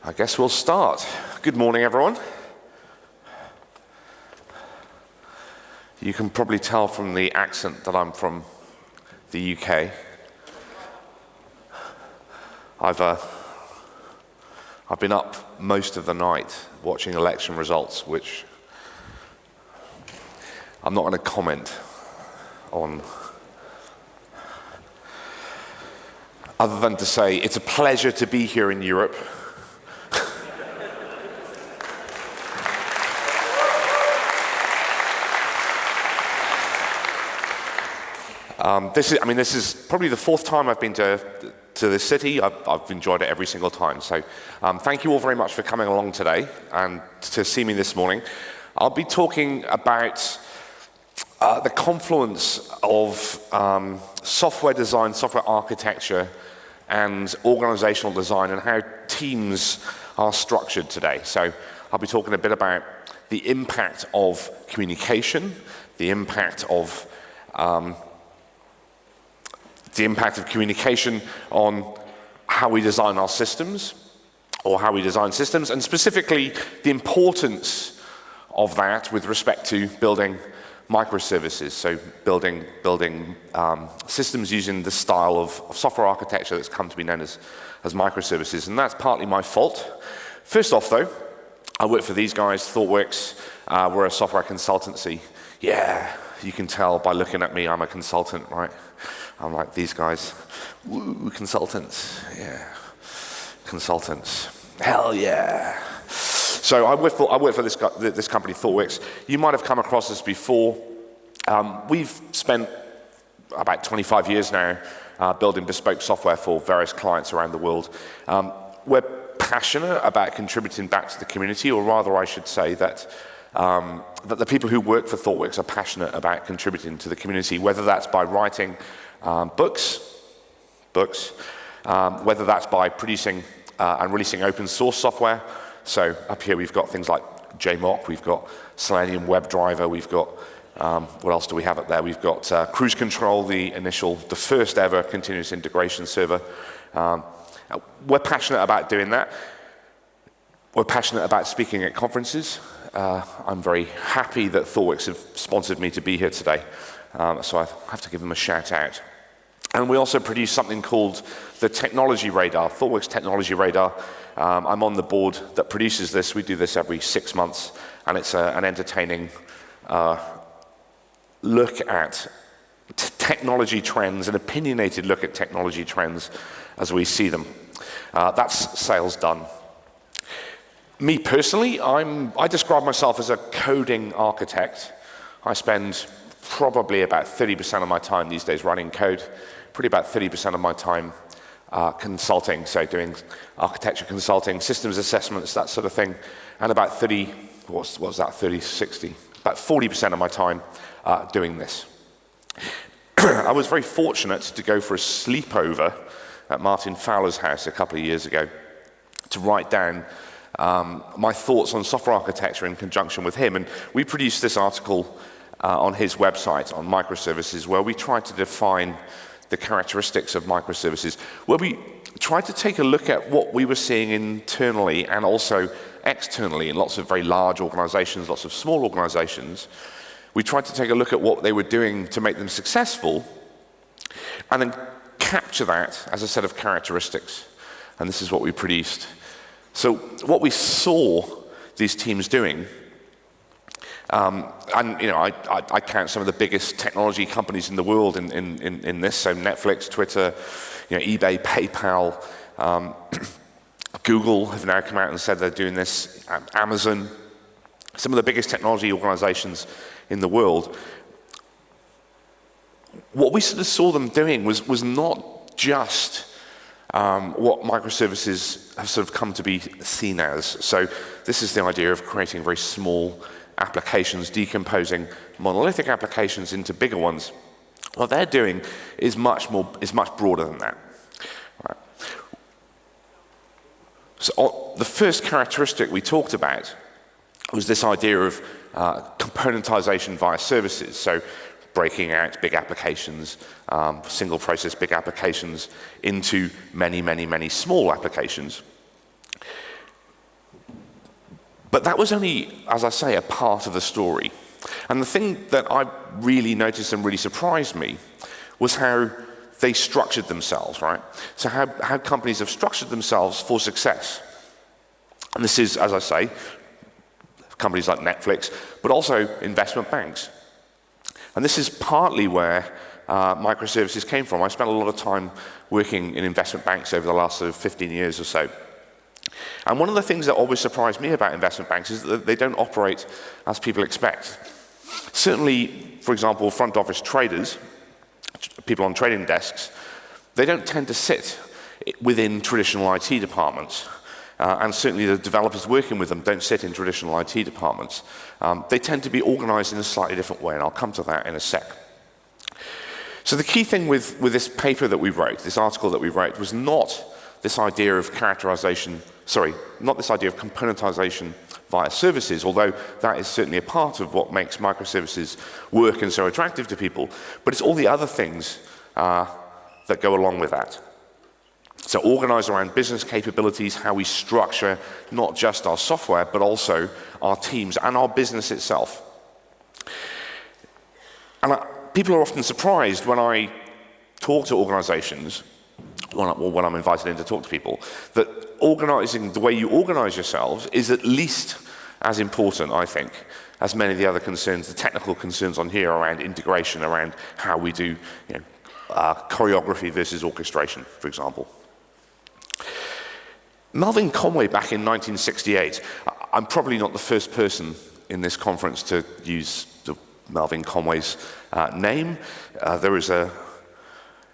I guess we'll start. Good morning, everyone. You can probably tell from the accent that I'm from the UK. I've been up most of the night watching election results, which I'm not going to comment on, other than to say it's a pleasure to be here in Europe. This is probably the fourth time I've been to this city. I've enjoyed it every single time. So thank you all very much for coming along today and to see me this morning. I'll be talking about the confluence of software design, software architecture, and organizational design, and how teams are structured today. So I'll be talking a bit about the impact of communication, the impact of communication on how we design our systems, or how we design systems, and specifically the importance of that with respect to building microservices, so building systems using the style of software architecture that's come to be known as microservices, and that's partly my fault. First off, though, I work for these guys, ThoughtWorks. We're a software consultancy. Yeah, you can tell by looking at me, I'm a consultant, right? I'm like these guys. Woo, consultants. Yeah, consultants. Hell yeah. So I work for this company, ThoughtWorks. You might have come across us before. We've spent about 25 years now building bespoke software for various clients around the world. We're passionate about contributing back to the community, or rather I should say that the people who work for ThoughtWorks are passionate about contributing to the community, whether that's by writing books, whether that's by producing and releasing open source software. So up here we've got things like JMock, we've got Selenium WebDriver, we've got, what else do we have up there? We've got Cruise Control, the first ever continuous integration server. We're passionate about doing that. We're passionate about speaking at conferences. I'm very happy that ThoughtWorks have sponsored me to be here today, so I have to give them a shout out. And we also produce something called the Technology Radar, ThoughtWorks Technology Radar. I'm on the board that produces this. We do this every 6 months, and it's an entertaining look at technology trends, an opinionated look at technology trends as we see them. That's sales done. Me personally, I describe myself as a coding architect. I spend probably about 30% of my time these days running code, probably about 30% of my time consulting, so doing architecture consulting, systems assessments, that sort of thing, and about 40% of my time doing this. I was very fortunate to go for a sleepover at Martin Fowler's house a couple of years ago to write down my thoughts on software architecture in conjunction with him, and we produced this article on his website on microservices, where we tried to define the characteristics of microservices, where we tried to take a look at what we were seeing internally and also externally in lots of very large organizations, lots of small organizations. We tried to take a look at what they were doing to make them successful, and then capture that as a set of characteristics. And this is what we produced. So what we saw these teams doing, I count some of the biggest technology companies in the world in this, so Netflix, Twitter, eBay, PayPal, Google have now come out and said they're doing this, Amazon, some of the biggest technology organizations in the world. What we sort of saw them doing was not just what microservices have sort of come to be seen as. So this is the idea of creating very small applications, decomposing monolithic applications into bigger ones. What they're doing is much broader than that. Right. So the first characteristic we talked about was this idea of componentization via services. So breaking out big applications, single process big applications into many, many, many small applications. But that was only, as I say, a part of the story. And the thing that I really noticed and really surprised me was how they structured themselves, right? So how companies have structured themselves for success. And this is, as I say, companies like Netflix, but also investment banks. And this is partly where microservices came from. I spent a lot of time working in investment banks over the last sort of 15 years or so. And one of the things that always surprised me about investment banks is that they don't operate as people expect. Certainly, for example, front office traders, people on trading desks, they don't tend to sit within traditional IT departments. And certainly the developers working with them don't sit in traditional IT departments. They tend to be organized in a slightly different way, and I'll come to that in a sec. So the key thing with this paper that we wrote, this article that we wrote, was not this idea of not this idea of componentization via services, although that is certainly a part of what makes microservices work and so attractive to people, but it's all the other things that go along with that. So organized around business capabilities, how we structure not just our software, but also our teams and our business itself. And people are often surprised when I talk to organizations, when I'm invited in to talk to people, that organizing the way you organize yourselves is at least as important, I think, as many of the other concerns, the technical concerns on here around integration, around how we do choreography versus orchestration, for example. Melvin Conway, back in 1968, I'm probably not the first person in this conference to use Melvin Conway's name.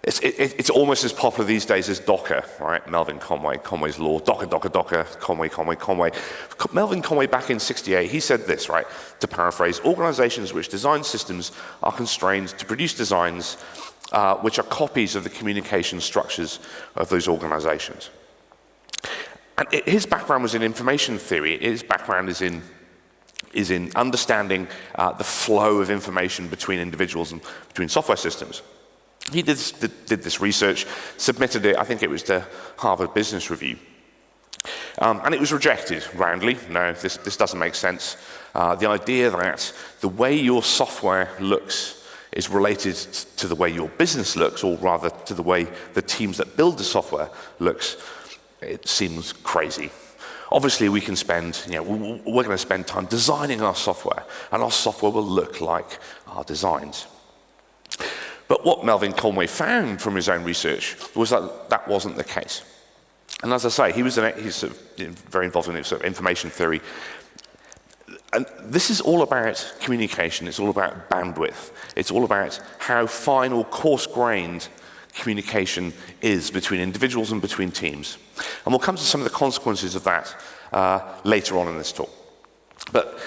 It's almost as popular these days as Docker, right? Melvin Conway, Conway's Law, Docker, Conway. Melvin Conway, back in 68, he said this, right? To paraphrase, organizations which design systems are constrained to produce designs which are copies of the communication structures of those organizations. And his background was in information theory. His background is in understanding the flow of information between individuals and between software systems. He did this research, submitted it, I think it was to Harvard Business Review. And it was rejected roundly. No, this doesn't make sense. The idea that the way your software looks is related to the way your business looks, or rather to the way the teams that build the software looks, it seems crazy. Obviously, we can spend, we're going to spend time designing our software, and our software will look like our designs. But what Melvin Conway found from his own research was that that wasn't the case. And as I say, he's sort of, very involved in sort of information theory. And this is all about communication. It's all about bandwidth. It's all about how fine or coarse-grained communication is between individuals and between teams. And we'll come to some of the consequences of that later on in this talk. But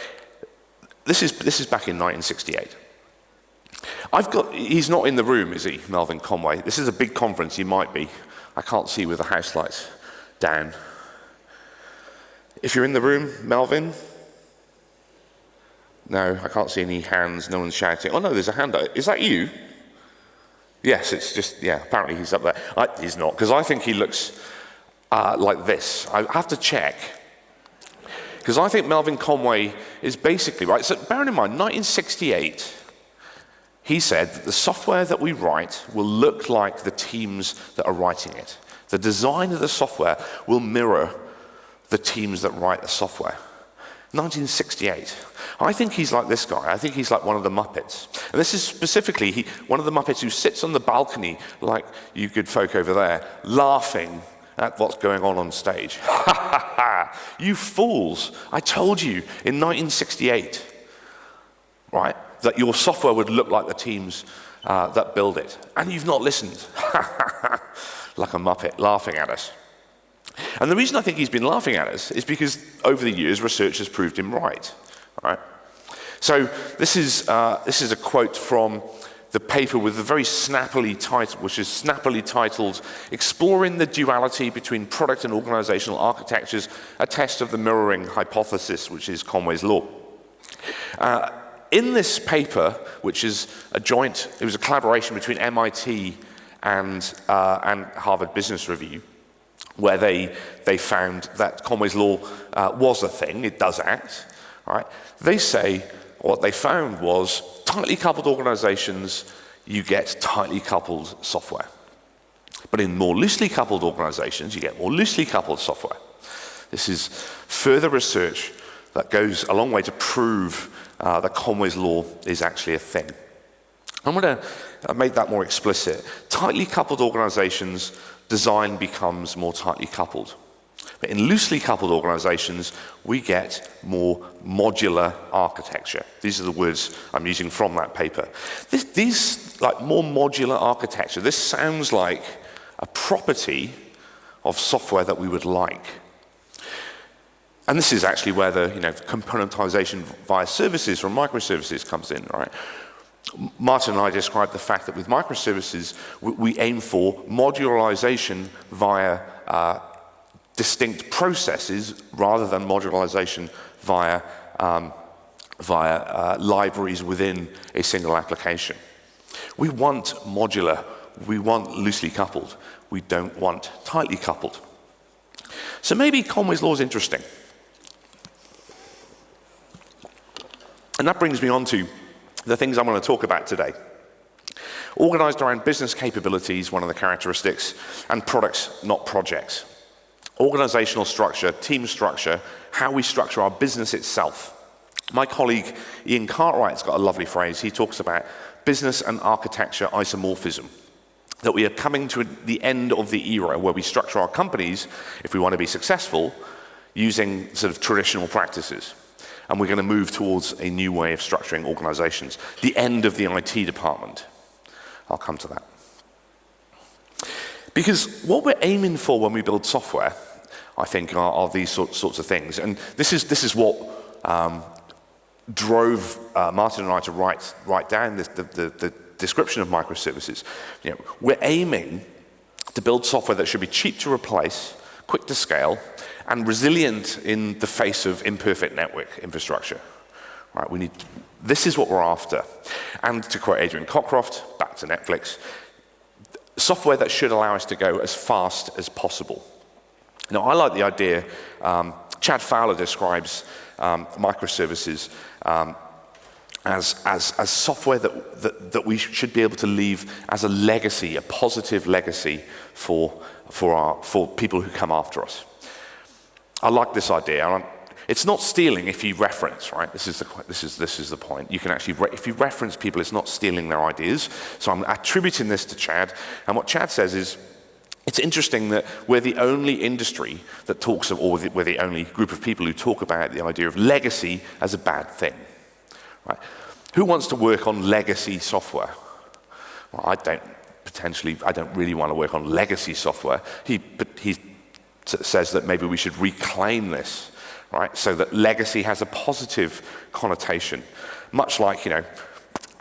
this is back in 1968. He's not in the room, is he, Melvin Conway? This is a big conference, he might be. I can't see with the house lights down. If you're in the room, Melvin? No, I can't see any hands, no one's shouting. Oh no, there's a hand up. Is that you? Yes, it's just, apparently he's up there. He's not, because I think he looks like this. I have to check. Because I think Melvin Conway is basically, right, so bearing in mind, 1968, he said that the software that we write will look like the teams that are writing it. The design of the software will mirror the teams that write the software. 1968. I think he's like this guy. I think he's like one of the Muppets. And this is specifically one of the Muppets who sits on the balcony, like you good folk over there, laughing at what's going on stage. Ha ha ha! You fools! I told you in 1968, right, that your software would look like the teams that build it. And you've not listened. Like a Muppet, laughing at us. And the reason I think he's been laughing at us is because over the years, research has proved him right. So this is a quote from the paper with a very snappily title, which is snappily titled, "Exploring the Duality Between Product and Organizational Architectures, a Test of the Mirroring Hypothesis," which is Conway's Law. In this paper, which is it was a collaboration between MIT and Harvard Business Review, where they found that Conway's law was a thing, it does act, right? They say what they found was tightly coupled organizations, you get tightly coupled software. But in more loosely coupled organizations, you get more loosely coupled software. This is further research that goes a long way to prove that Conway's law is actually a thing. I'm going to make that more explicit. Tightly coupled organizations, design becomes more tightly coupled. But in loosely coupled organizations, we get more modular architecture. These are the words I'm using from that paper. These like more modular architecture, this sounds like a property of software that we would like. And this is actually where the componentization via services from microservices comes in, right? Martin and I described the fact that with microservices, we aim for modularization via distinct processes rather than modularization via libraries within a single application. We want modular, we want loosely coupled, we don't want tightly coupled. So maybe Conway's law is interesting. And that brings me on to the things I want to talk about today. Organized around business capabilities, one of the characteristics, and products, not projects. Organizational structure, team structure, how we structure our business itself. My colleague Ian Cartwright's got a lovely phrase. He talks about business and architecture isomorphism, that we are coming to the end of the era where we structure our companies, if we want to be successful, using sort of traditional practices. And we're going to move towards a new way of structuring organizations. The end of the IT department. I'll come to that. Because what we're aiming for when we build software, I think, are these sorts of things. And this is what drove Martin and I to write down the description of microservices. We're aiming to build software that should be cheap to replace, quick to scale, and resilient in the face of imperfect network infrastructure. Right, this is what we're after. And to quote Adrian Cockcroft, back to Netflix, software that should allow us to go as fast as possible. Now, I like the idea, Chad Fowler describes microservices as software that we should be able to leave as a legacy, a positive legacy for people who come after us. I like this idea. It's not stealing if you reference, right? This is the point. You can actually, if you reference people, it's not stealing their ideas. So I'm attributing this to Chad. And what Chad says is, it's interesting that we're the only industry that talks of, or we're the only group of people who talk about the idea of legacy as a bad thing. Right? Who wants to work on legacy software? Well, I don't really want to work on legacy software. He says that maybe we should reclaim this, right? So that legacy has a positive connotation. Much like,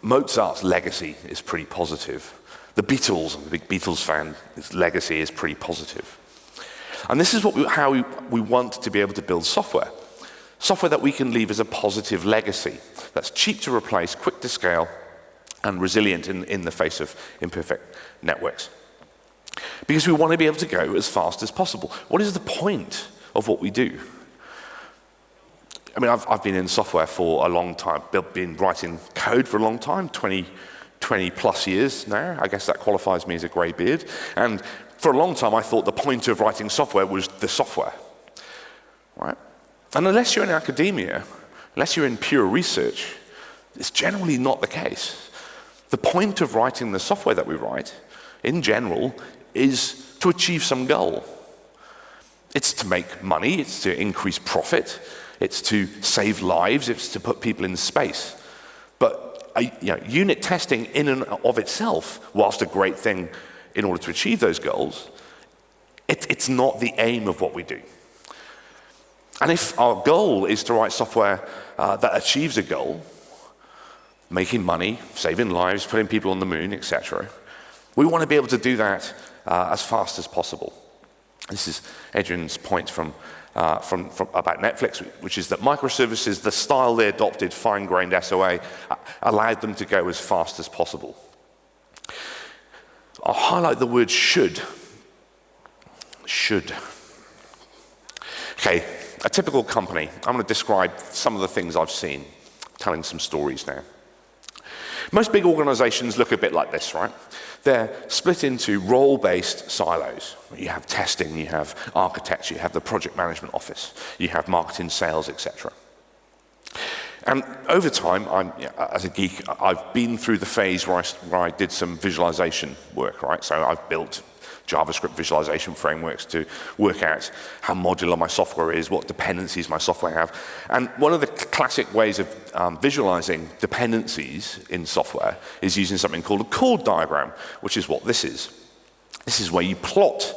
Mozart's legacy is pretty positive. The Beatles, I'm a big Beatles fan, his legacy is pretty positive. And this is how we want to be able to build software. Software that we can leave as a positive legacy, that's cheap to replace, quick to scale, and resilient in the face of imperfect networks. Because we want to be able to go as fast as possible. What is the point of what we do? I mean, I've been in software for a long time, been writing code for a long time, 20 plus years now. I guess that qualifies me as a grey beard. And for a long time, I thought the point of writing software was the software, right? And unless you're in academia, unless you're in pure research, it's generally not the case. The point of writing the software that we write, in general, is to achieve some goal. It's to make money, it's to increase profit, it's to save lives, it's to put people in space. But unit testing in and of itself, whilst a great thing in order to achieve those goals, it's not the aim of what we do. And if our goal is to write software that achieves a goal, making money, saving lives, putting people on the moon, etc., we want to be able to do that as fast as possible. This is Adrian's point from about Netflix, which is that microservices, the style they adopted, fine-grained SOA, allowed them to go as fast as possible. I'll highlight the word should. Should. Okay, a typical company. I'm going to describe some of the things I've seen, telling some stories now. Most big organizations look a bit like this, right? They're split into role-based silos. You have testing, you have architecture, you have the project management office, you have marketing, sales, etc. And over time, as a geek, I've been through the phase where I did some visualization work, right? So I've built JavaScript visualization frameworks to work out how modular my software is, what dependencies my software have. And one of the classic ways of visualizing dependencies in software is using something called a chord diagram, which is what this is. This is where you plot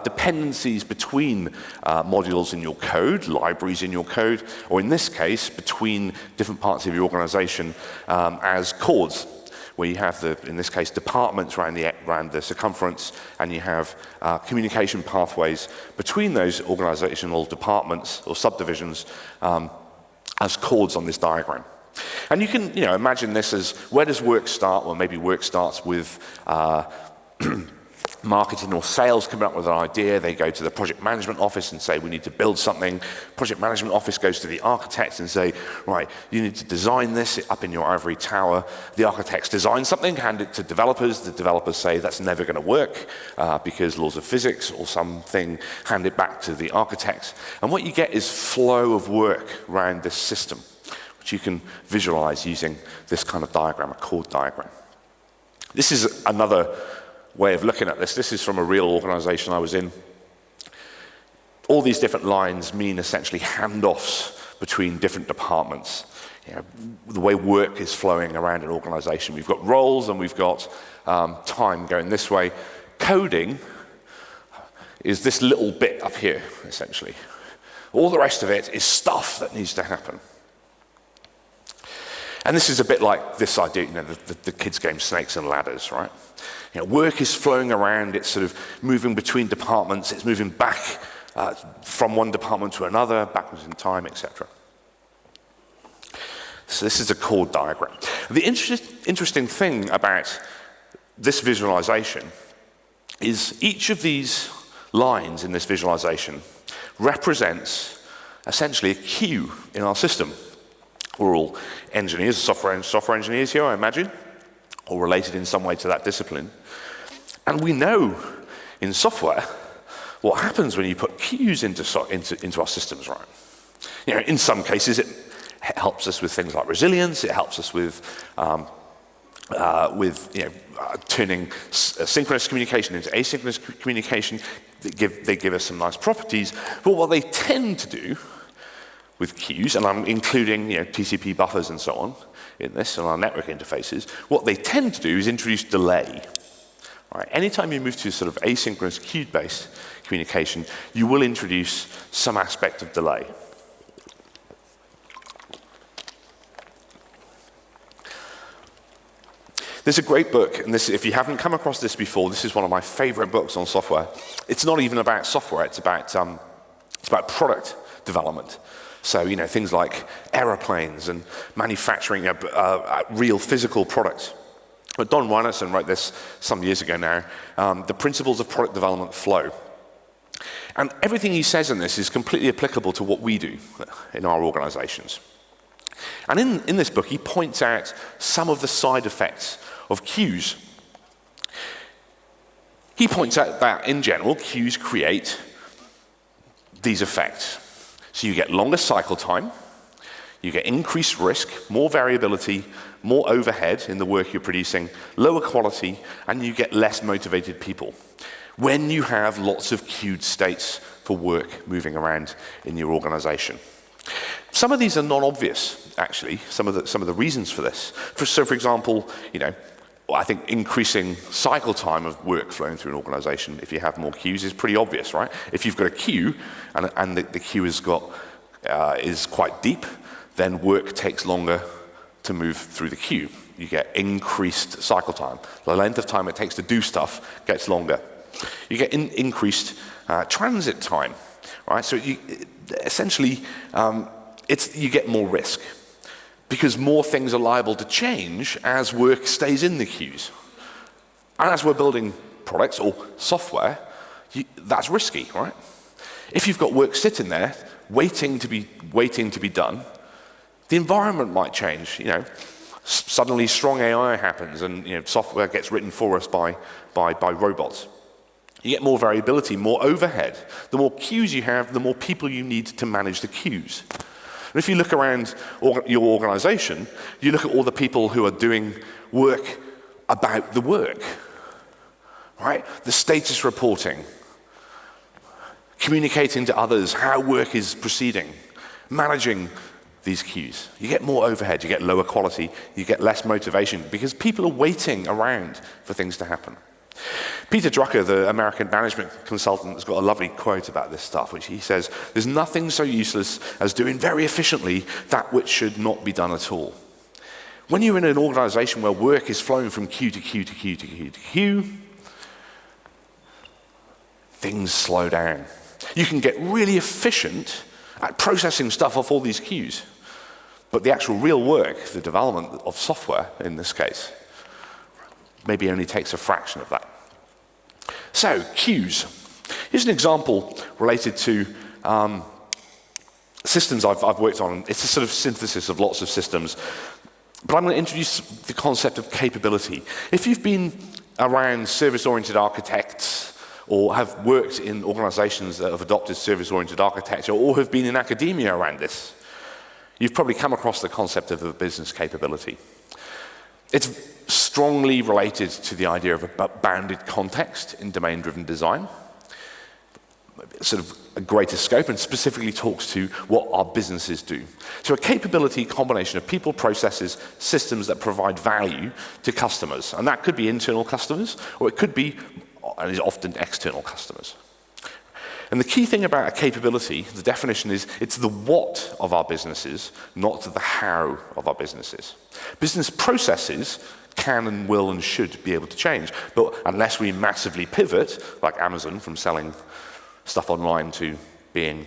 dependencies between modules in your code, libraries in your code, or in this case, between different parts of your organization as chords, where you have, in this case, departments around the circumference, and you have communication pathways between those organizational departments or subdivisions as chords on this diagram. And you can imagine this as, where does work start? Well, maybe work starts with marketing or sales coming up with an idea. They go to the project management office and say, we need to build something. Project management office goes to the architects and say, right, you need to design this up in your ivory tower. The architects design something, hand it to developers. The developers say that's never going to work because laws of physics or something, hand it back to the architects. And what you get is flow of work around this system, which you can visualize using this kind of diagram, a chord diagram. This is another way of looking at this. This is from a real organization I was in. All these different lines mean essentially handoffs between different departments. The way work is flowing around an organization. We've got roles and we've got time going this way. Coding is this little bit up here, essentially. All the rest of it is stuff that needs to happen. And this is a bit like this idea, the kids' game Snakes and Ladders, right? Work is flowing around, it's sort of moving between departments, it's moving back from one department to another, backwards in time, etc. So this is a chord diagram. The interesting thing about this visualization is each of these lines in this visualization represents essentially a queue in our system. We're all engineers, software engineers here, I imagine, or related in some way to that discipline. And we know in software what happens when you put queues into our systems, right? In some cases, it helps us with things like resilience. It helps us with turning synchronous communication into asynchronous communication. They give us some nice properties. But what they tend to do with queues, and I'm including TCP buffers and so on in this, and our network interfaces, what they tend to do is introduce delay. Right? Anytime you move to sort of asynchronous queue-based communication, you will introduce some aspect of delay. There's a great book, and this, if you haven't come across this before, this is one of my favorite books on software. It's not even about software, it's about product development. So, things like aeroplanes and manufacturing real physical products. But Don Reinertsen wrote this some years ago now, The Principles of Product Development Flow. And everything he says in this is completely applicable to what we do in our organizations. And in this book, he points out some of the side effects of queues. He points out that, in general, queues create these effects. So you get longer cycle time, you get increased risk, more variability, more overhead in the work you're producing, lower quality, and you get less motivated people when you have lots of queued states for work moving around in your organization. Some of these are non-obvious, actually, some of the reasons for this. So for example, I think increasing cycle time of work flowing through an organization, if you have more queues, is pretty obvious, right? If you've got a queue and the queue is quite deep, then work takes longer to move through the queue. You get increased cycle time. The length of time it takes to do stuff gets longer. You get increased transit time, right? So essentially, you get more risk, because more things are liable to change as work stays in the queues. And as we're building products or software, that's risky, right? If you've got work sitting there, waiting to be done, the environment might change. Suddenly strong AI happens, and software gets written for us by robots. You get more variability, more overhead. The more queues you have, the more people you need to manage the queues. And if you look around your organization, you look at all the people who are doing work about the work, right? The status reporting, communicating to others how work is proceeding, managing these queues. You get more overhead, you get lower quality, you get less motivation because people are waiting around for things to happen. Peter Drucker, the American management consultant, has got a lovely quote about this stuff, which he says, "There's nothing so useless as doing very efficiently that which should not be done at all." When you're in an organization where work is flowing from queue to queue to queue to queue to queue, things slow down. You can get really efficient at processing stuff off all these queues, but the actual real work, the development of software in this case, maybe only takes a fraction of that. So, queues. Here's an example related to systems I've worked on. It's a sort of synthesis of lots of systems. But I'm going to introduce the concept of capability. If you've been around service-oriented architects or have worked in organizations that have adopted service-oriented architecture or have been in academia around this, you've probably come across the concept of a business capability. It's strongly related to the idea of a bounded context in domain-driven design, sort of a greater scope, and specifically talks to what our businesses do. So a capability combination of people, processes, systems that provide value to customers. And that could be internal customers, or it could be, and is often external customers. And the key thing about a capability, the definition is, it's the what of our businesses, not the how of our businesses. Business processes can and will and should be able to change, but unless we massively pivot, like Amazon from selling stuff online to being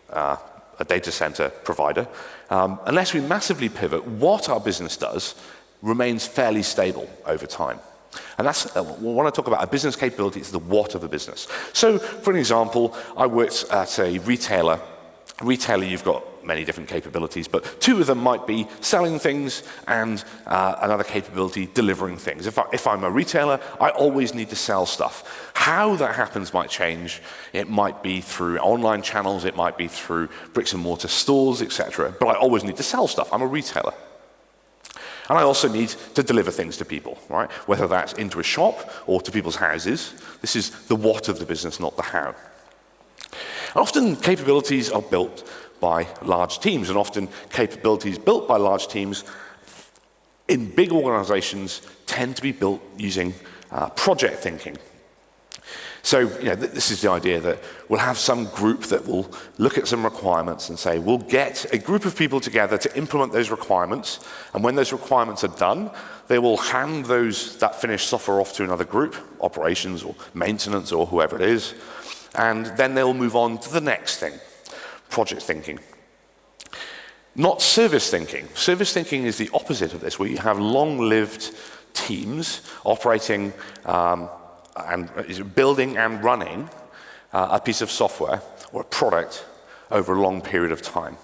a data center provider, unless we massively pivot, what our business does remains fairly stable over time. And that's, when I talk about a business capability, it's the what of a business. So, for an example, I worked at a retailer. Retailer, you've got many different capabilities, but two of them might be selling things and another capability, delivering things. If I'm a retailer, I always need to sell stuff. How that happens might change. It might be through online channels, it might be through bricks and mortar stores, etc. But I always need to sell stuff. I'm a retailer. And I also need to deliver things to people, right? Whether that's into a shop or to people's houses. This is the what of the business, not the how. And often capabilities are built by large teams, and often capabilities built by large teams in big organizations tend to be built using project thinking. So, this is the idea that we'll have some group that will look at some requirements and say, we'll get a group of people together to implement those requirements, and when those requirements are done, they will hand that finished software off to another group, operations or maintenance or whoever it is, and then they'll move on to the next thing, project thinking. Not service thinking. Service thinking is the opposite of this, where you have long-lived teams operating and building and running a piece of software or a product over a long period of time.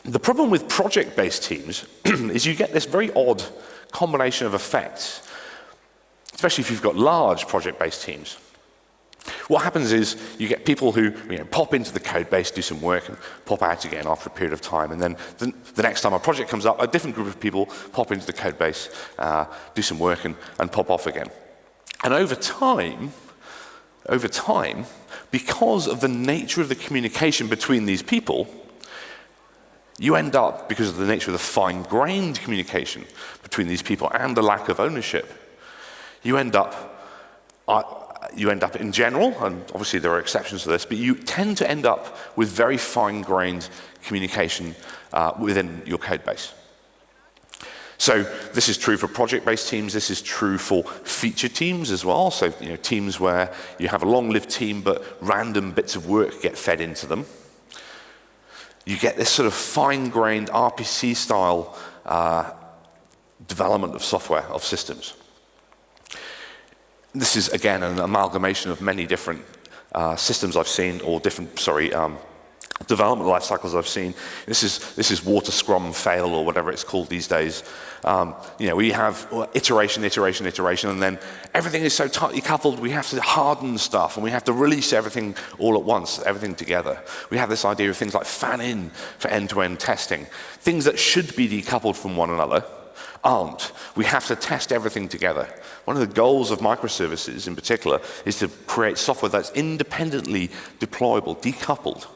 The problem with project-based teams is you get this very odd combination of effects, especially if you've got large project-based teams. What happens is you get people who pop into the code base, do some work, and pop out again after a period of time. And then the next time a project comes up, a different group of people pop into the code base, do some work, and pop off again. And over time, because of the nature of the communication between these people, you end up, because of the nature of the fine-grained communication between these people and the lack of ownership, you end up in general, and obviously there are exceptions to this, but you tend to end up with very fine-grained communication within your code base. So this is true for project-based teams. This is true for feature teams as well. So teams where you have a long-lived team, but random bits of work get fed into them. You get this sort of fine-grained RPC-style development of software, of systems. This is, again, an amalgamation of many different systems I've seen, or different, development life cycles I've seen. This is water scrum fail, or whatever it's called these days. We have iteration, and then everything is so tightly coupled, we have to harden stuff, and we have to release everything all at once, everything together. We have this idea of things like fan-in for end-to-end testing. Things that should be decoupled from one another aren't. We have to test everything together. One of the goals of microservices in particular is to create software that's independently deployable, decoupled.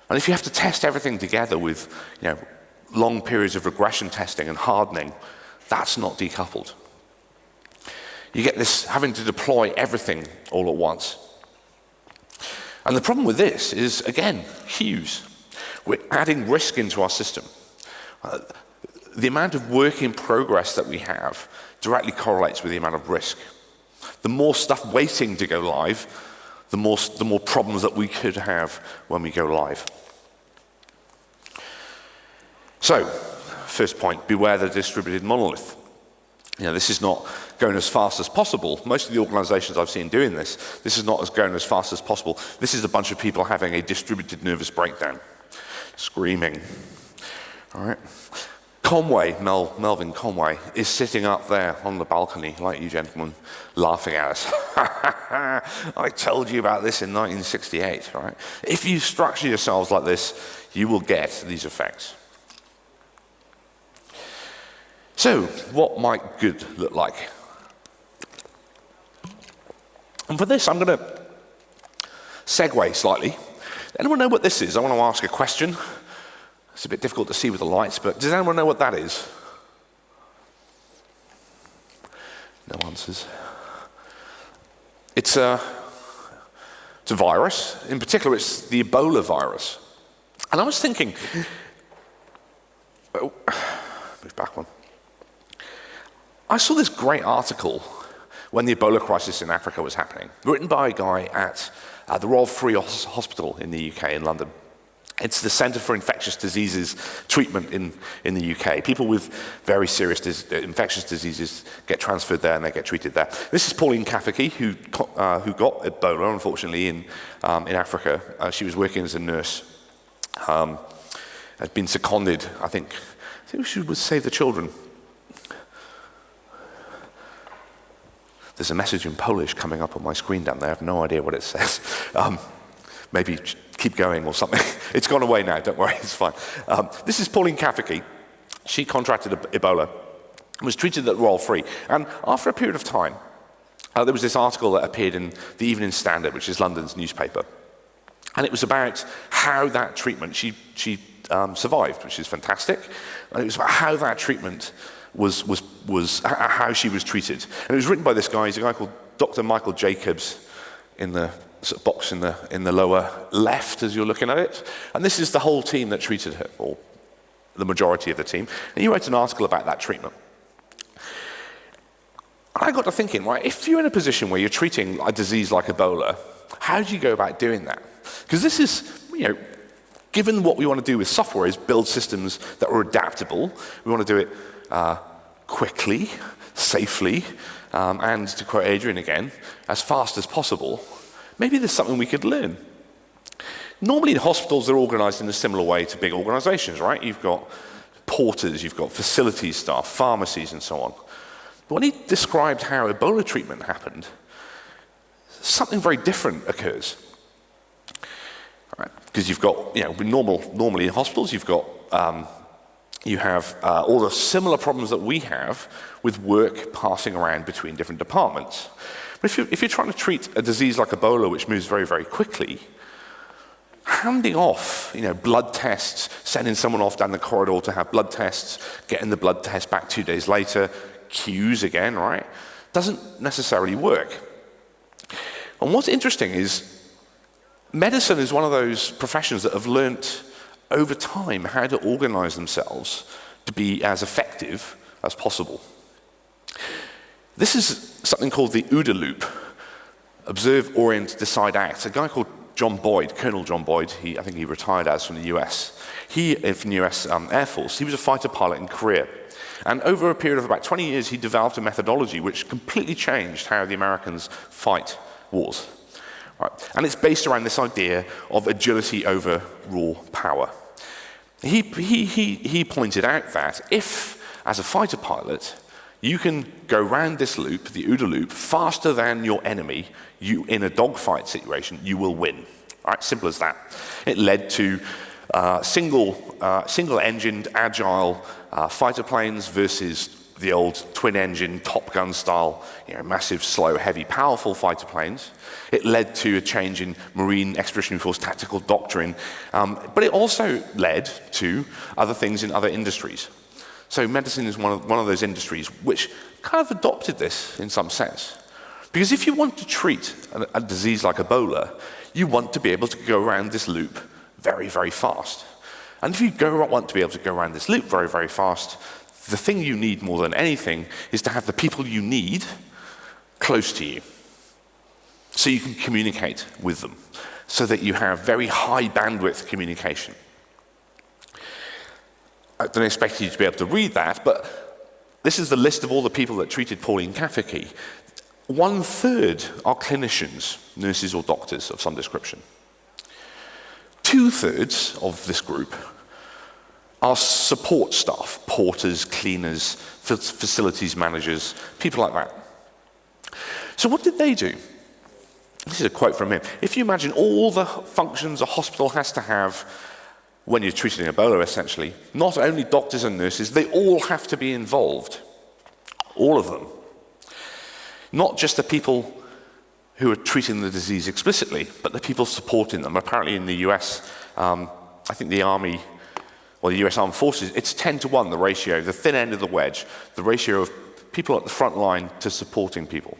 And if you have to test everything together with long periods of regression testing and hardening, that's not decoupled. You get this having to deploy everything all at once. And the problem with this is, again, queues. We're adding risk into our system. The amount of work in progress that we have directly correlates with the amount of risk. The more stuff waiting to go live, the more problems that we could have when we go live. So, first point, beware the distributed monolith. This is not going as fast as possible. Most of the organizations I've seen doing this is not as going as fast as possible. This is a bunch of people having a distributed nervous breakdown, screaming. All right. Conway, Melvin Conway, is sitting up there on the balcony, like you gentlemen, laughing at us. I told you about this in 1968, right? If you structure yourselves like this, you will get these effects. So, what might good look like? And for this, I'm going to segue slightly. Anyone know what this is? I want to ask a question. It's a bit difficult to see with the lights, but does anyone know what that is? No answers. It's a virus. In particular, it's the Ebola virus. And I was thinking, move back one. I saw this great article when the Ebola crisis in Africa was happening, written by a guy at the Royal Free Hospital in the UK, in London. It's the Centre for Infectious Diseases treatment in the UK. People with very serious infectious diseases get transferred there and they get treated there. This is Pauline Kafiki, who got Ebola, unfortunately, in Africa. She was working as a nurse. Had been seconded, I think she would save the children. There's a message in Polish coming up on my screen down there. I have no idea what it says. Maybe keep going or something. It's gone away now, don't worry, it's fine. This is Pauline Kafiki. She contracted Ebola and was treated at Royal Free. And after a period of time, there was this article that appeared in the Evening Standard, which is London's newspaper. And it was about how that treatment, she survived, which is fantastic. And it was about how that treatment was how she was treated. And it was written by this guy. He's a guy called Dr. Michael Jacobs, in the sort of box in the lower left as you're looking at it. And this is the whole team that treated her, or the majority of the team. And he wrote an article about that treatment. And I got to thinking, right, if you're in a position where you're treating a disease like Ebola, how do you go about doing that? Because this is, given what we want to do with software is build systems that are adaptable. We want to do it quickly, safely, and to quote Adrian again, as fast as possible. Maybe there's something we could learn. Normally hospitals are organized in a similar way to big organizations, right? You've got porters, you've got facilities staff, pharmacies, and so on. But when he described how Ebola treatment happened, something very different occurs. Because you've got, normally in hospitals, you have all the similar problems that we have with work passing around between different departments. But if you're trying to treat a disease like Ebola, which moves very, very quickly, handing off, blood tests, sending someone off down the corridor to have blood tests, getting the blood test back 2 days later, queues again, right, doesn't necessarily work. And what's interesting is medicine is one of those professions that have learnt over time how to organize themselves to be as effective as possible. This is something called the OODA loop, Observe, Orient, Decide, Act. A guy called John Boyd, Colonel John Boyd, I think he retired from the US. From the US Air Force. He was a fighter pilot in Korea. And over a period of about 20 years, he developed a methodology which completely changed how the Americans fight wars. Right? And it's based around this idea of agility over raw power. He pointed out that if, as a fighter pilot, you can go round this loop, the OODA loop, faster than your enemy, in a dogfight situation, you will win. Right? Simple as that. It led to single-engined, agile fighter planes versus the old twin-engine, Top Gun style, massive, slow, heavy, powerful fighter planes. It led to a change in Marine Expeditionary Force tactical doctrine, but it also led to other things in other industries. So medicine is one of those industries which kind of adopted this in some sense. Because if you want to treat a disease like Ebola, you want to be able to go around this loop very, very fast. And if you want to be able to go around this loop very, very fast, the thing you need more than anything is to have the people you need close to you, so you can communicate with them, so that you have very high bandwidth communication. I don't expect you to be able to read that, but this is the list of all the people that treated Pauline Kafiki. 1/3 are clinicians, nurses or doctors of some description. 2/3 of this group are support staff, porters, cleaners, facilities managers, people like that. So what did they do? This is a quote from him. If you imagine all the functions a hospital has to have when you're treating Ebola, essentially, not only doctors and nurses, they all have to be involved. All of them. Not just the people who are treating the disease explicitly, but the people supporting them. Apparently in the US, I think the Army, or the US Armed Forces, it's 10-to-1, the ratio, the thin end of the wedge, the ratio of people at the front line to supporting people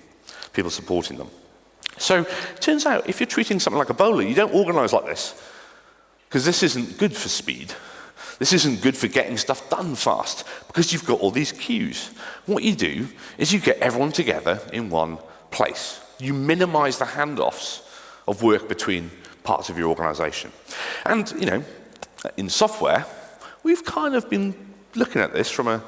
supporting them. So it turns out, if you're treating something like Ebola, you don't organize like this, because this isn't good for speed. This isn't good for getting stuff done fast, because you've got all these queues. What you do is you get everyone together in one place. You minimize the handoffs of work between parts of your organization. And, in software, we've kind of been looking at this from a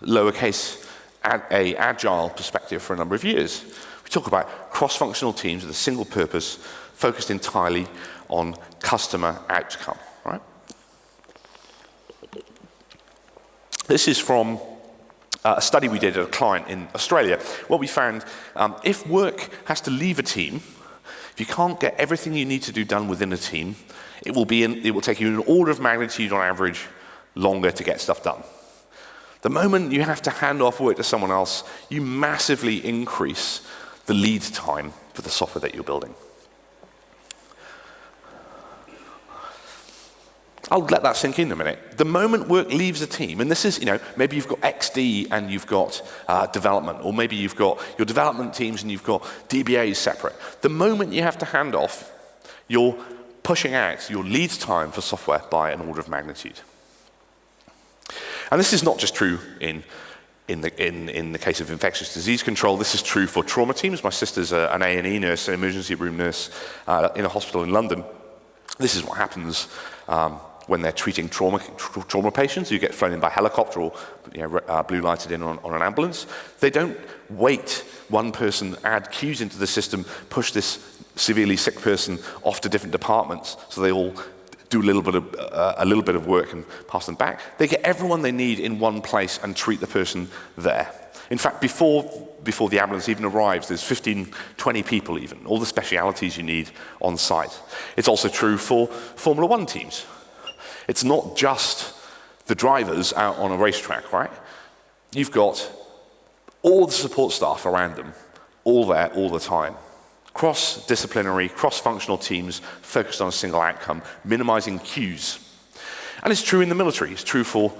lowercase, a agile perspective for a number of years. We talk about cross-functional teams with a single purpose, focused entirely on customer outcome, right? This is from a study we did at a client in Australia. What we found, if work has to leave a team, if you can't get everything you need to do done within a team, it will take you an order of magnitude on average longer to get stuff done. The moment you have to hand off work to someone else, you massively increase the lead time for the software that you're building. I'll let that sink in a minute. The moment work leaves a team, and this is, maybe you've got XD and you've got development, or maybe you've got your development teams and you've got DBAs separate. The moment you have to hand off, you're pushing out your lead time for software by an order of magnitude. And this is not just true in the case of infectious disease control. This is true for trauma teams. My sister's an A&E nurse, an emergency room nurse in a hospital in London. This is what happens when they're treating trauma patients. You get flown in by helicopter or blue lighted in on an ambulance. They don't wait one person, add queues into the system, push this severely sick person off to different departments so they all do a little bit of work and pass them back. They get everyone they need in one place and treat the person there. In fact, before the ambulance even arrives, there's 15, 20 people even, all the specialities you need on site. It's also true for Formula One teams. It's not just the drivers out on a racetrack, right? You've got all the support staff around them, all there, all the time. Cross-disciplinary, cross-functional teams focused on a single outcome, minimizing queues. And it's true in the military. It's true for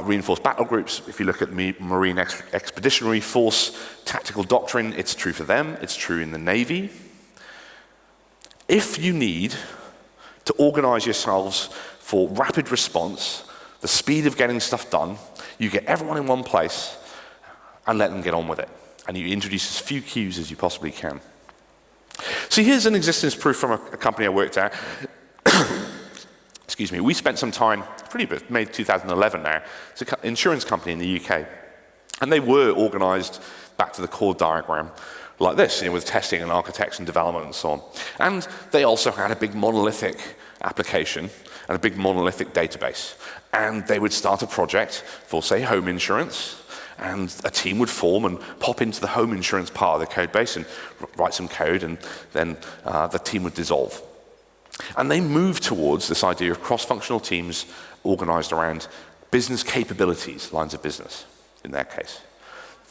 reinforced battle groups. If you look at Marine Expeditionary Force tactical doctrine, it's true for them. It's true in the Navy. If you need to organize yourselves for rapid response, the speed of getting stuff done, you get everyone in one place and let them get on with it. And you introduce as few queues as you possibly can. So here's an existence proof from a company I worked at. we spent some time, May 2011 now, it's an insurance company in the UK. And they were organized back to the core diagram like this, with testing and architecture and development and so on. And they also had a big monolithic application and a big monolithic database. And they would start a project for, say, home insurance, and a team would form and pop into the home insurance part of the code base and write some code, and then the team would dissolve. And they moved towards this idea of cross-functional teams organized around business capabilities, lines of business, in their case.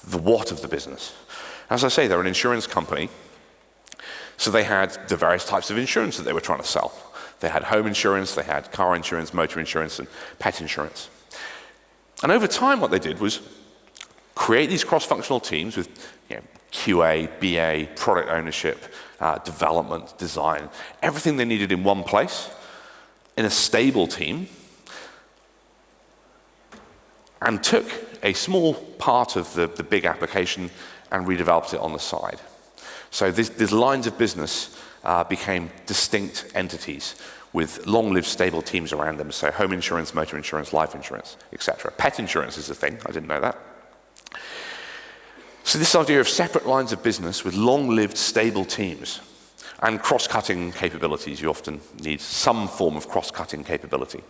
The what of the business. As I say, they're an insurance company, so they had the various types of insurance that they were trying to sell. They had home insurance, they had car insurance, motor insurance, and pet insurance. And over time, what they did was create these cross-functional teams with QA, BA, product ownership, development, design, everything they needed in one place, in a stable team, and took a small part of the big application and redeveloped it on the side. So these lines of business became distinct entities with long-lived stable teams around them. So home insurance, motor insurance, life insurance, etc. Pet insurance is a thing, I didn't know that. So this idea of separate lines of business with long-lived stable teams and cross-cutting capabilities, you often need some form of cross-cutting capability.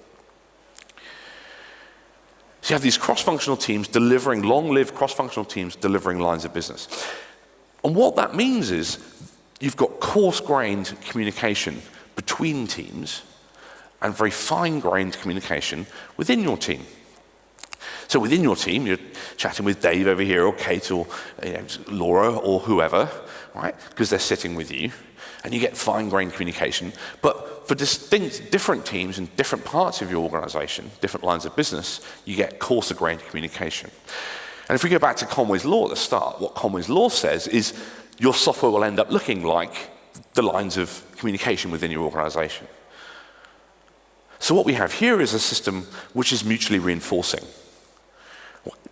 So you have these cross-functional teams delivering, long-lived cross-functional teams delivering lines of business. And what that means is you've got coarse-grained communication between teams and very fine-grained communication within your team. So within your team, you're chatting with Dave over here, or Kate, or Laura, or whoever, right? Because they're sitting with you, and you get fine-grained communication. But for different teams in different parts of your organization, different lines of business, you get coarser-grained communication. And if we go back to Conway's law at the start, what Conway's law says is your software will end up looking like the lines of communication within your organization. So what we have here is a system which is mutually reinforcing.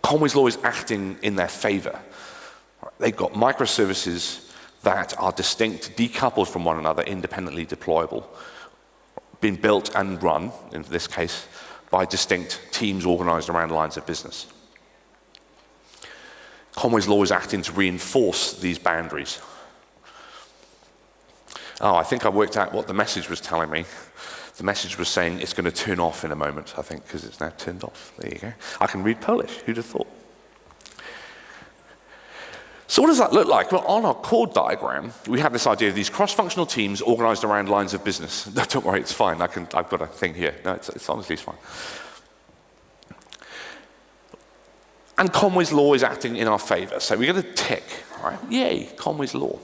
Conway's law is acting in their favor. They've got microservices that are distinct, decoupled from one another, independently deployable, being built and run, in this case, by distinct teams organized around lines of business. Conway's law is acting to reinforce these boundaries. Oh, I think I worked out what the message was telling me. The message was saying it's going to turn off in a moment, I think, because it's now turned off. There you go. I can read Polish. Who'd have thought? So what does that look like? Well, on our chord diagram, we have this idea of these cross-functional teams organized around lines of business. No, don't worry, it's fine. I've got a thing here. No, it's honestly it's fine. And Conway's law is acting in our favor. So we get a tick, right? Yay, Conway's law.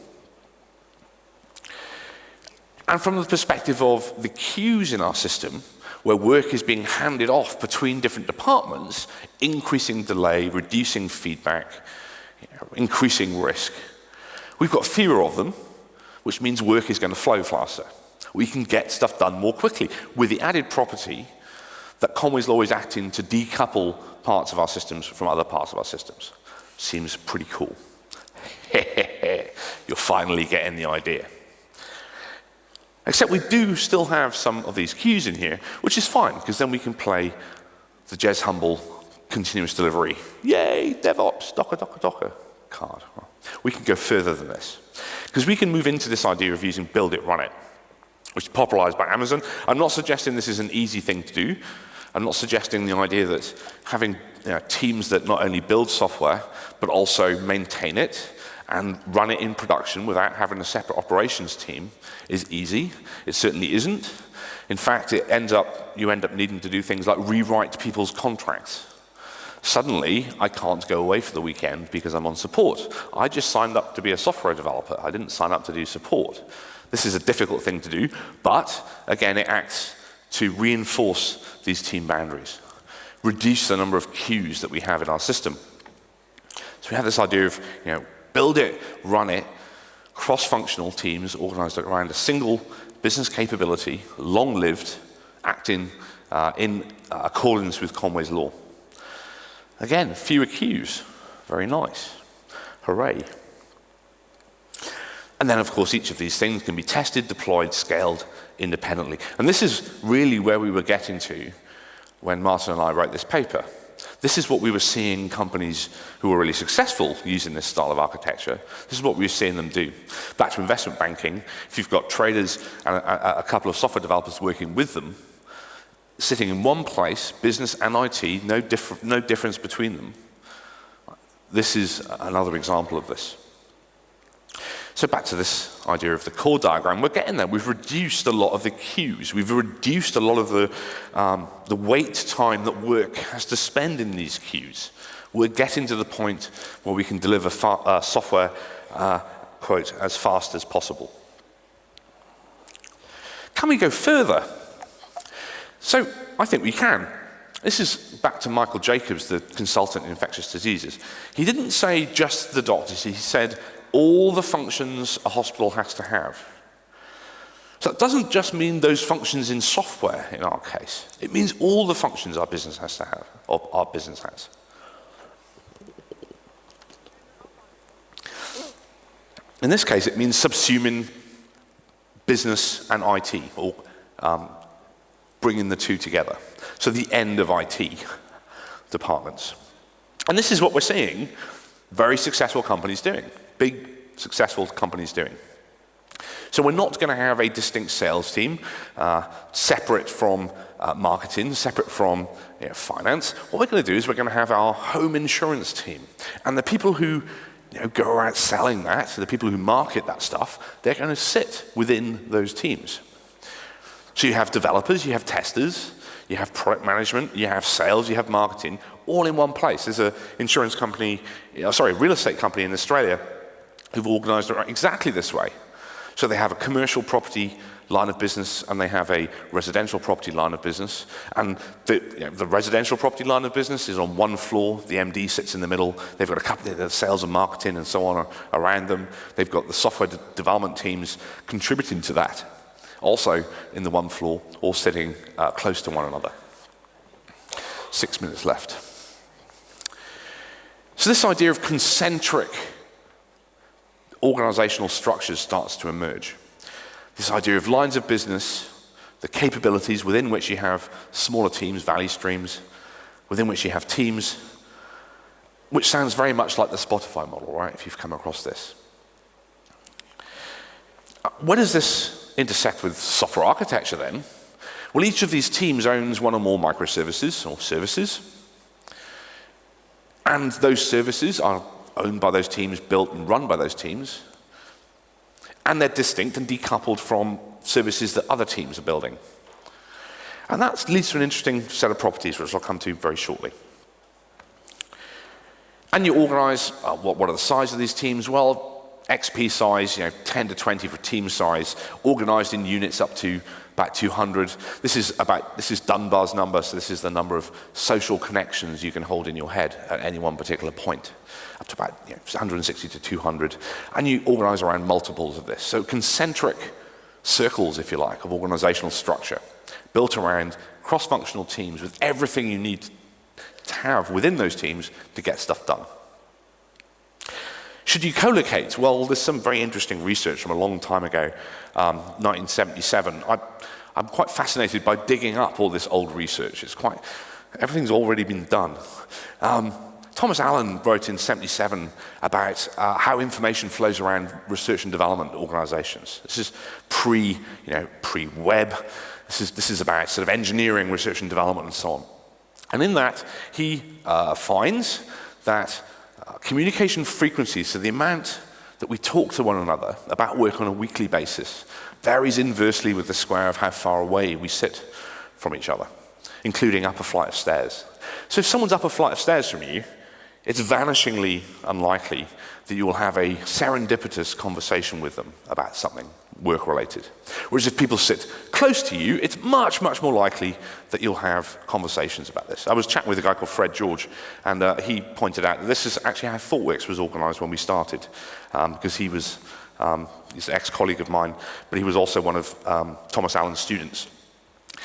And from the perspective of the queues in our system, where work is being handed off between different departments, increasing delay, reducing feedback, increasing risk, we've got fewer of them, which means work is going to flow faster. We can get stuff done more quickly, with the added property that Conway's law is acting to decouple parts of our systems from other parts of our systems. Seems pretty cool. You're finally getting the idea. Except we do still have some of these queues in here, which is fine, because then we can play the Jez Humble continuous delivery. Yay, DevOps, Docker card. We can go further than this, because we can move into this idea of using build it, run it, which is popularized by Amazon. I'm not suggesting this is an easy thing to do. I'm not suggesting the idea that having teams that not only build software, but also maintain it and run it in production without having a separate operations team is easy. It certainly isn't. In fact, you end up needing to do things like rewrite people's contracts. Suddenly, I can't go away for the weekend because I'm on support. I just signed up to be a software developer. I didn't sign up to do support. This is a difficult thing to do, but again, it acts to reinforce these team boundaries, reduce the number of queues that we have in our system. So we have this idea of, build it, run it, cross-functional teams organized around a single business capability, long-lived, acting in accordance with Conway's law. Again, fewer queues. Very nice. Hooray. And then, of course, each of these things can be tested, deployed, scaled independently. And this is really where we were getting to when Martin and I wrote this paper. This is what we were seeing companies who were really successful using this style of architecture. This is what we were seeing them do. Back to investment banking, if you've got traders and a couple of software developers working with them, sitting in one place, business and IT, no difference between them. This is another example of this. So back to this idea of the core diagram, we're getting there. We've reduced a lot of the queues. We've reduced a lot of the wait time that work has to spend in these queues. We're getting to the point where we can deliver software, quote, as fast as possible. Can we go further? So I think we can. This is back to Michael Jacobs, the consultant in infectious diseases. He didn't say just the doctors, he said all the functions a hospital has to have. So it doesn't just mean those functions in software in our case. It means all the functions our business has to have, or our business has. In this case, it means subsuming business and IT, or bringing the two together. So the end of IT departments. And this is what we're seeing very successful companies doing, big successful companies doing. So we're not going to have a distinct sales team separate from marketing, separate from finance. What we're going to do is we're going to have our home insurance team. And the people who go around selling that, so the people who market that stuff, they're going to sit within those teams. So you have developers, you have testers, you have product management, you have sales, you have marketing, all in one place. There's a insurance company, real estate company in Australia who've organized it exactly this way. So they have a commercial property line of business and they have a residential property line of business. And the residential property line of business is on one floor. The MD sits in the middle. They've got a couple of sales and marketing and so on around them. They've got the software development teams contributing to that. Also in the one floor, all sitting close to one another. 6 minutes left. So this idea of concentric organizational structures starts to emerge. This idea of lines of business, the capabilities within which you have smaller teams, value streams, within which you have teams, which sounds very much like the Spotify model, right, if you've come across this. Where does this intersect with software architecture then? Well, each of these teams owns one or more microservices or services. And those services are owned by those teams, built and run by those teams. And they're distinct and decoupled from services that other teams are building. And that leads to an interesting set of properties, which I'll come to very shortly. And you organize, what are the size of these teams? Well, XP size, 10 to 20 for team size, organized in units up to about 200. This is Dunbar's number, so this is the number of social connections you can hold in your head at any one particular point, up to about 160 to 200. And you organize around multiples of this. So concentric circles, if you like, of organizational structure, built around cross-functional teams with everything you need to have within those teams to get stuff done. Should you co-locate? Well, there's some very interesting research from a long time ago, 1977. I'm quite fascinated by digging up all this old research. Everything's already been done. Thomas Allen wrote in 77 about how information flows around research and development organizations. This is pre-web. This is about sort of engineering, research and development, and so on. And in that, he finds that communication frequency, so the amount that we talk to one another about work on a weekly basis, varies inversely with the square of how far away we sit from each other, including up a flight of stairs. So if someone's up a flight of stairs from you, it's vanishingly unlikely that you will have a serendipitous conversation with them about something work-related. Whereas if people sit close to you, it's much, much more likely that you'll have conversations about this. I was chatting with a guy called Fred George, and he pointed out that this is actually how ThoughtWorks was organized when we started, because he's an ex-colleague of mine, but he was also one of Thomas Allen's students.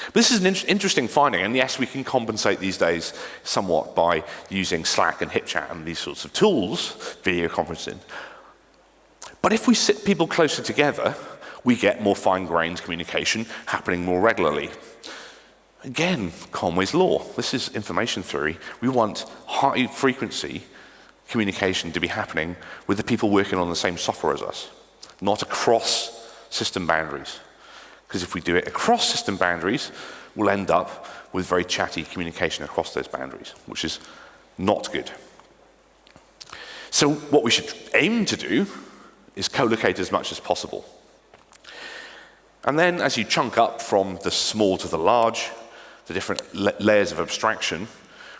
But this is an interesting finding, and yes, we can compensate these days somewhat by using Slack and HipChat and these sorts of tools, video conferencing. But But if we sit people closer together, we get more fine-grained communication happening more regularly. Again, Conway's law. This is information theory. We want high-frequency communication to be happening with the people working on the same software as us, not across system boundaries. Because if we do it across system boundaries, we'll end up with very chatty communication across those boundaries, which is not good. So what we should aim to do is co-locate as much as possible. And then as you chunk up from the small to the large, the different layers of abstraction,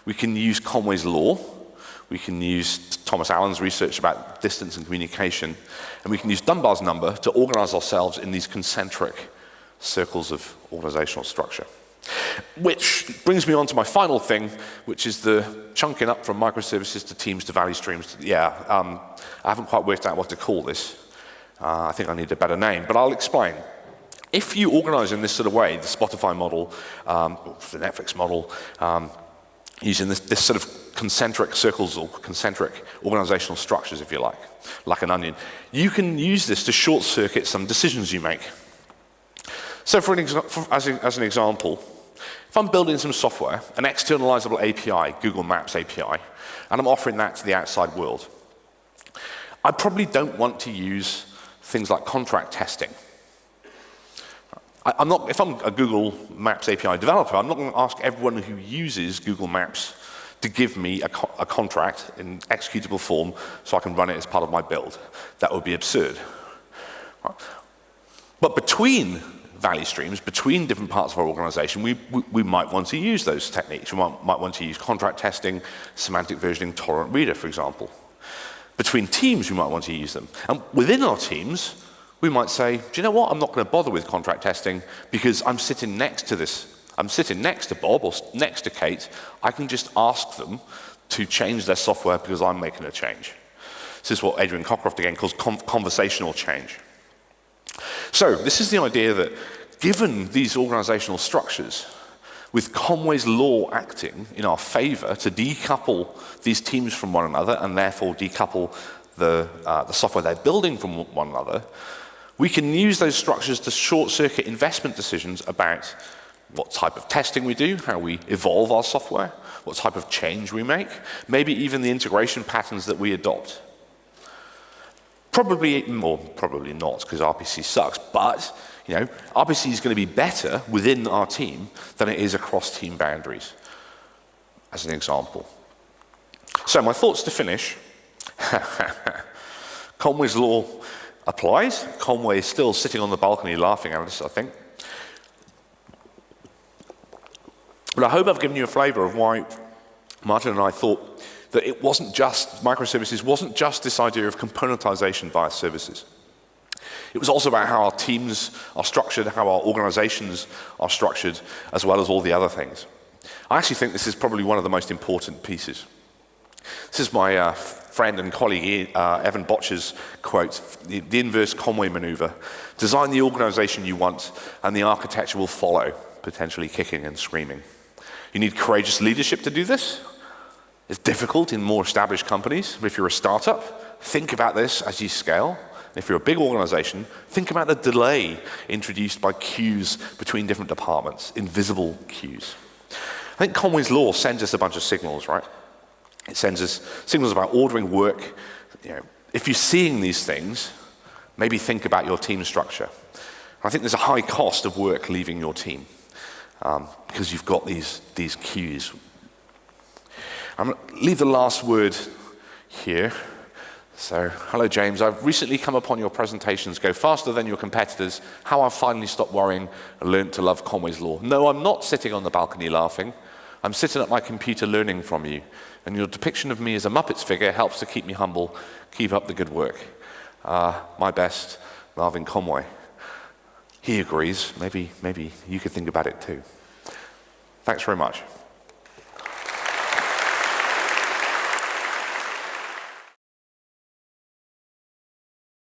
we can use Conway's law, we can use Thomas Allen's research about distance and communication, and we can use Dunbar's number to organize ourselves in these concentric circles of organizational structure. Which brings me on to my final thing, which is the chunking up from microservices to teams to value streams. I haven't quite worked out what to call this. I think I need a better name, but I'll explain. If you organize in this sort of way, the Spotify model, the Netflix model, using this sort of concentric circles or concentric organizational structures, if you like an onion, you can use this to short-circuit some decisions you make. So as an example, if I'm building some software, an externalizable API, Google Maps API, and I'm offering that to the outside world, I probably don't want to use things like contract testing. If I'm a Google Maps API developer, I'm not going to ask everyone who uses Google Maps to give me a contract in executable form so I can run it as part of my build. That would be absurd. But between value streams, between different parts of our organization, we might want to use those techniques. We might want to use contract testing, semantic versioning, tolerant reader, for example. Between teams, we might want to use them. And within our teams, we might say, do you know what? I'm not going to bother with contract testing because I'm sitting next to this. I'm sitting next to Bob or next to Kate. I can just ask them to change their software because I'm making a change. This is what Adrian Cockcroft again calls conversational change. So this is the idea that given these organizational structures, with Conway's law acting in our favor to decouple these teams from one another and therefore decouple the software they're building from one another, we can use those structures to short-circuit investment decisions about what type of testing we do, how we evolve our software, what type of change we make, maybe even the integration patterns that we adopt. Probably not, because RPC sucks, but RPC is going to be better within our team than it is across team boundaries, as an example. So my thoughts to finish. Conway's law applies. Conway is still sitting on the balcony laughing at us, I think. But I hope I've given you a flavor of why Martin and I thought that it wasn't just, microservices wasn't just this idea of componentization via services. It was also about how our teams are structured, how our organizations are structured, as well as all the other things. I actually think this is probably one of the most important pieces. This is my friend and colleague Evan Botcher's quote, the inverse Conway maneuver. Design the organization you want, and the architecture will follow, potentially kicking and screaming. You need courageous leadership to do this. It's difficult in more established companies, but if you're a startup, think about this as you scale. If you're a big organization, think about the delay introduced by queues between different departments, invisible queues. I think Conway's law sends us a bunch of signals, right? It sends us signals about ordering work. If you're seeing these things, maybe think about your team structure. I think there's a high cost of work leaving your team because you've got these queues. I'm going to leave the last word here. So, hello James, I've recently come upon your presentations go faster than your competitors, how I've finally stopped worrying and learned to love Conway's law. No, I'm not sitting on the balcony laughing. I'm sitting at my computer learning from you. And your depiction of me as a Muppets figure helps to keep me humble. Keep up the good work. My best, Marvin Conway. He agrees. Maybe you could think about it too. Thanks very much.